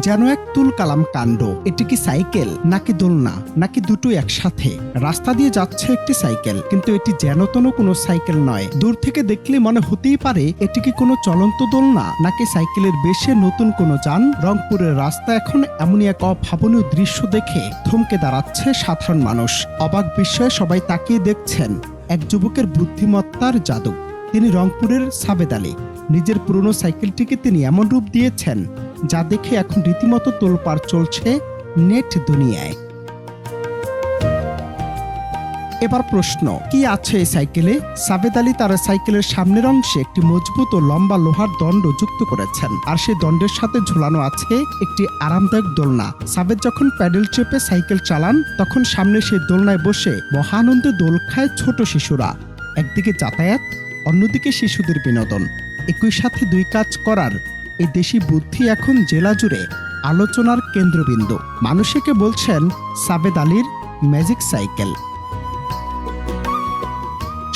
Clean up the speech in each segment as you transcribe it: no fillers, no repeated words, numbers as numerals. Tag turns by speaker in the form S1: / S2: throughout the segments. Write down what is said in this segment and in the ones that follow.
S1: যেন এক তুলকালাম কাণ্ড। এটি কি সাইকেল নাকি দোলনা নাকি দুটো একসাথে? রাস্তা দিয়ে যাচ্ছে একটি সাইকেল, কিন্তু এটি যেন কোনো সাইকেল নয়। দূর থেকে দেখলে মনে হতেই পারে এটি কি কোনো চলন্ত দোলনা নাকি সাইকেলের বেশে নতুন কোনো যান। রংপুরের রাস্তা এখন এমনই এক অভাবনীয় দৃশ্য দেখে থমকে দাঁড়াচ্ছে সাধারণ মানুষ। অবাক বিস্ময়ে সবাই তাকিয়ে দেখছেন এক যুবকের বুদ্ধিমত্তার জাদু। তিনি রংপুরের সাবেদ আলী। নিজের পুরনো সাইকেলটিকে তিনি এমন রূপ দিয়েছেন যা দেখে এখন রীতিমতো তোলপাড় চলছে নেট দুনিয়ায়। এবার প্রশ্ন, কি আছে এই সাইকেলে? সাবেদ আলী তার সাইকেলের সামনের অংশে একটি মজবুত ও লম্বা লোহার দণ্ড যুক্ত করেছেন, আর সেই দণ্ডের সাথে ঝোলানো আছে একটি আরামদায়ক দোলনা। সাবেদ যখন প্যাডেল চেপে সাইকেল চালান, তখন সামনে সেই দোলনায় বসে মহানন্দে দোল খায় ছোট শিশুরা। একদিকে যাতায়াত, অন্যদিকে শিশুদের বিনোদন। একই সাথে দুই কাজ করার এই দেশি বুদ্ধি এখন জেলা জুড়ে আলোচনার কেন্দ্রবিন্দু। মানুষকে বলছেন সাবেদ আলীর ম্যাজিক সাইকেল।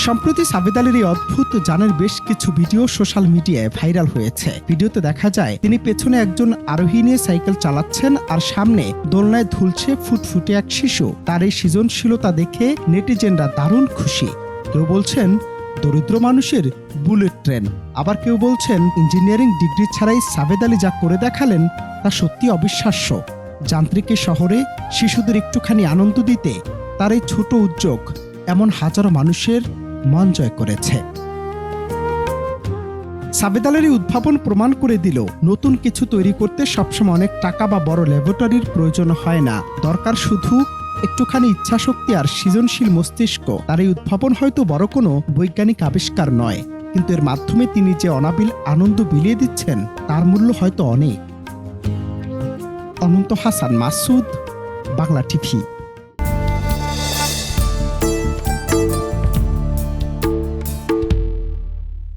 S1: সম্প্রতি সাবেদ আলীর এই অদ্ভুত যানের বেশ কিছু ভিডিও সোশ্যাল মিডিয়ায় ভাইরাল হয়েছে। ভিডিওতে দেখা যায় তিনি পেছনে একজন আরোহী নিয়ে সাইকেল চালাচ্ছেন, আর সামনে দোলনায় ঝুলছে ফুটফুটে এক শিশু। তার এই সৃজনশীলতা দেখে নেটিজেনরা দারুণ খুশি। কেউ বলছেন দরিদ্র মানুষের বুলেট ট্রেন, আবার কেউ বলছেন ইঞ্জিনিয়ারিং ডিগ্রি ছাড়াই সাবেদ আলী যা করে দেখালেন তা সত্যি অবিশ্বাস্য। যান্ত্রিক শহরে শিশুদের একটুখানি আনন্দ দিতে তার এই ছোট উদ্যোগ এমন হাজারো মানুষের মন জয় করেছে। সাবেদ আলীর উদ্ভাবন প্রমাণ করে দিল, নতুন কিছু তৈরি করতে সবসময় অনেক টাকা বা বড় ল্যাবরেটরির প্রয়োজন হয় না। দরকার শুধু একটুখানি ইচ্ছাশক্তি আর সৃজনশীল মস্তিষ্ক। তার এই উদ্ভাবন হয়তো বড় কোনো বৈজ্ঞানিক আবিষ্কার নয়, কিন্তু এর মাধ্যমে তিনি যে অনাবিল আনন্দ বিলিয়ে দিচ্ছেন তার মূল্য হয়তো অনেক। অনন্ত হাসান মাসুদ, বাংলা টিভি।